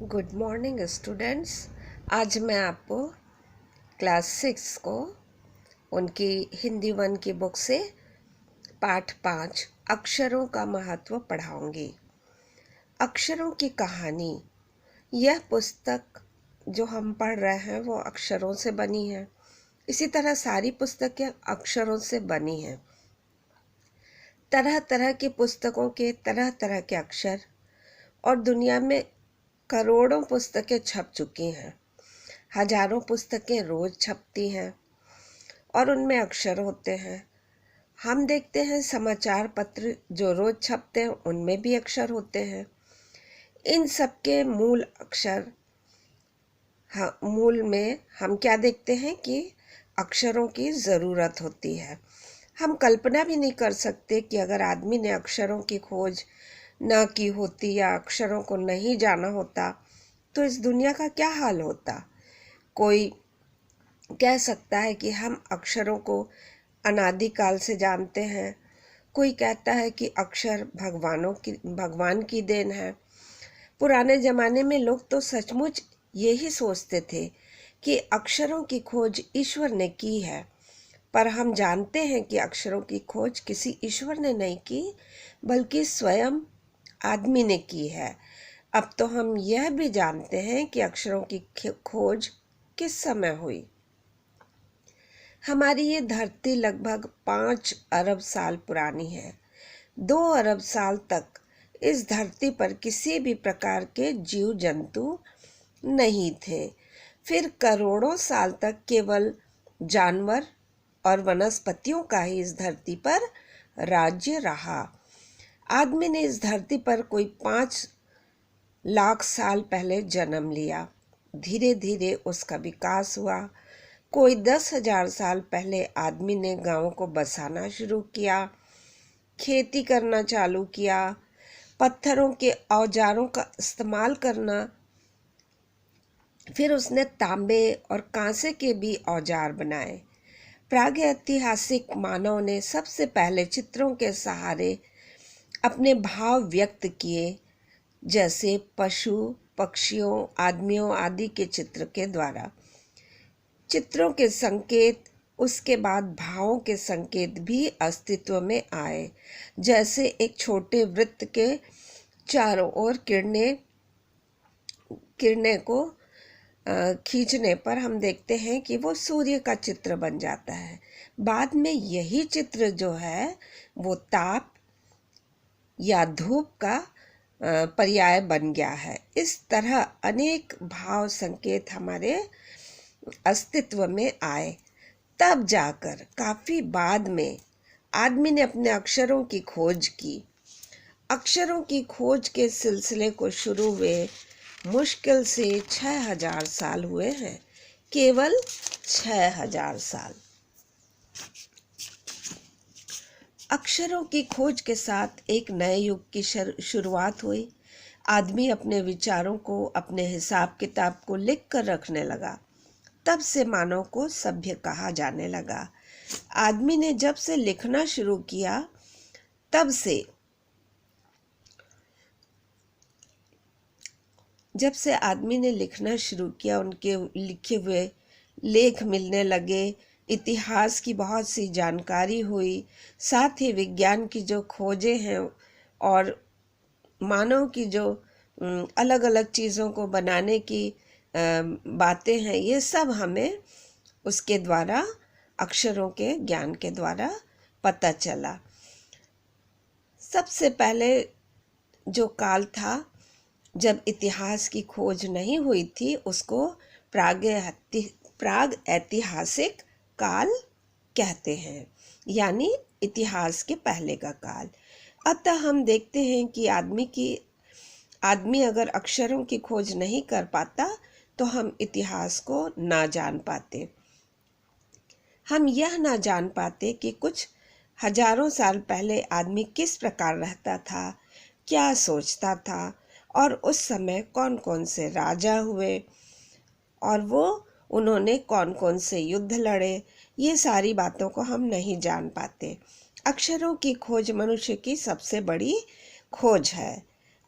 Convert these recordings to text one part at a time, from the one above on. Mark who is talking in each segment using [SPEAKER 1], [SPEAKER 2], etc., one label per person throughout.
[SPEAKER 1] Good morning students. आज मैं आपको क्लास 6 को उनकी हिंदी 1 की बुक से पाठ 5 अक्षरों का महत्व पढ़ाऊंगी। अक्षरों की कहानी। यह पुस्तक जो हम पढ़ रहे हैं वो अक्षरों से बनी है। इसी तरह सारी पुस्तकें अक्षरों से बनी हैं। तरह तरह की पुस्तकों के तरह तरह के अक्षर और दुनिया में करोड़ों पुस्तकें छप चुकी हैं। हजारों पुस्तकें रोज छपती हैं और उनमें अक्षर होते हैं। हम देखते हैं समाचार पत्र जो रोज छपते हैं उनमें भी अक्षर होते हैं। इन सब के मूल अक्षर मूल में हम क्या देखते हैं कि अक्षरों की ज़रूरत होती है। हम कल्पना भी नहीं कर सकते कि अगर आदमी ने अक्षरों की खोज ना की होती या अक्षरों को नहीं जाना होता तो इस दुनिया का क्या हाल होता। कोई कह सकता है कि हम अक्षरों को अनादिकाल से जानते हैं। कोई कहता है कि अक्षर भगवान की देन है। पुराने ज़माने में लोग तो सचमुच यही सोचते थे कि अक्षरों की खोज ईश्वर ने की है, पर हम जानते हैं कि अक्षरों की खोज किसी ईश्वर ने नहीं की बल्कि स्वयं आदमी ने की है। अब तो हम यह भी जानते हैं कि अक्षरों की खोज किस समय हुई। हमारी ये धरती लगभग 5 अरब साल पुरानी है। 2 अरब साल तक इस धरती पर किसी भी प्रकार के जीव जंतु नहीं थे। फिर करोड़ों साल तक केवल जानवर और वनस्पतियों का ही इस धरती पर राज्य रहा। आदमी ने इस धरती पर कोई 5 लाख साल पहले जन्म लिया। धीरे धीरे उसका विकास हुआ। कोई 10,000 साल पहले आदमी ने गांवों को बसाना शुरू किया, खेती करना चालू किया, पत्थरों के औजारों का इस्तेमाल करना। फिर उसने तांबे और कांसे के भी औजार बनाए। प्रागैतिहासिक मानव ने सबसे पहले चित्रों के सहारे अपने भाव व्यक्त किए, जैसे पशु, पक्षियों, आदमियों आदि के चित्र के द्वारा। चित्रों के संकेत, उसके बाद भावों के संकेत भी अस्तित्व में आए, जैसे एक छोटे वृत्त के चारों ओर किरणें को खींचने पर हम देखते हैं कि वो सूर्य का चित्र बन जाता है। बाद में यही चित्र जो है वो ताप या धूप का पर्याय बन गया है। इस तरह अनेक भाव संकेत हमारे अस्तित्व में आए। तब जाकर काफी बाद में आदमी ने अपने अक्षरों की खोज की। अक्षरों की खोज के सिलसिले को शुरू हुए मुश्किल से 6,000 साल हुए हैं। केवल 6,000 साल। अक्षरों की खोज के साथ एक नए युग की शुरुआत हुई। आदमी अपने विचारों को, अपने हिसाब किताब को लिख कर रखने लगा। तब से मानव को सभ्य कहा जाने लगा। आदमी ने जब से लिखना शुरू किया उनके लिखे हुए लेख मिलने लगे। इतिहास की बहुत सी जानकारी हुई। साथ ही विज्ञान की जो खोजें हैं और मानव की जो अलग अलग चीज़ों को बनाने की बातें हैं, ये सब हमें उसके द्वारा, अक्षरों के ज्ञान के द्वारा पता चला। सबसे पहले जो काल था जब इतिहास की खोज नहीं हुई थी, उसको प्राग ऐतिहासिक काल कहते हैं, यानी इतिहास के पहले का काल। अतः हम देखते हैं कि आदमी अगर अक्षरों की खोज नहीं कर पाता तो हम इतिहास को ना जान पाते। हम यह ना जान पाते कि कुछ हजारों साल पहले आदमी किस प्रकार रहता था, क्या सोचता था, और उस समय कौन कौन से राजा हुए और उन्होंने कौन कौन से युद्ध लड़े। ये सारी बातों को हम नहीं जान पाते। अक्षरों की खोज मनुष्य की सबसे बड़ी खोज है।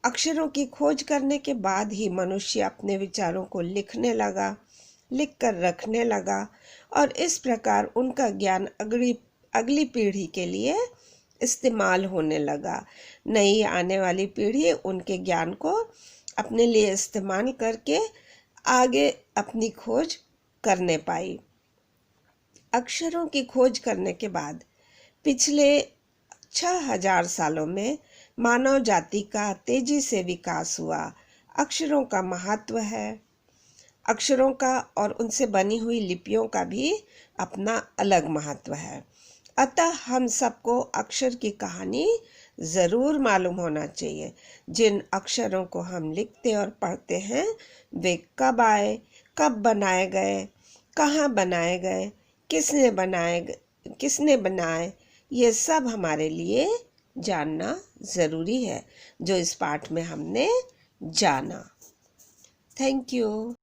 [SPEAKER 1] अक्षरों की खोज करने के बाद ही मनुष्य अपने विचारों को लिखने लगा, लिख कर रखने लगा और इस प्रकार उनका ज्ञान अगली पीढ़ी के लिए इस्तेमाल होने लगा। नई आने वाली पीढ़ी उनके ज्ञान को अपने लिए इस्तेमाल करके आगे अपनी खोज करने पाई। अक्षरों की खोज करने के बाद पिछले 6000 सालों में मानव जाति का तेजी से विकास हुआ। अक्षरों का महत्व है। अक्षरों का और उनसे बनी हुई लिपियों का भी अपना अलग महत्व है। अतः हम सबको अक्षर की कहानी ज़रूर मालूम होना चाहिए। जिन अक्षरों को हम लिखते और पढ़ते हैं वे कब आए, कब बनाए गए, कहाँ बनाए गए, किसने बनाए, ये सब हमारे लिए जानना ज़रूरी है, जो इस पाठ में हमने जाना। Thank you.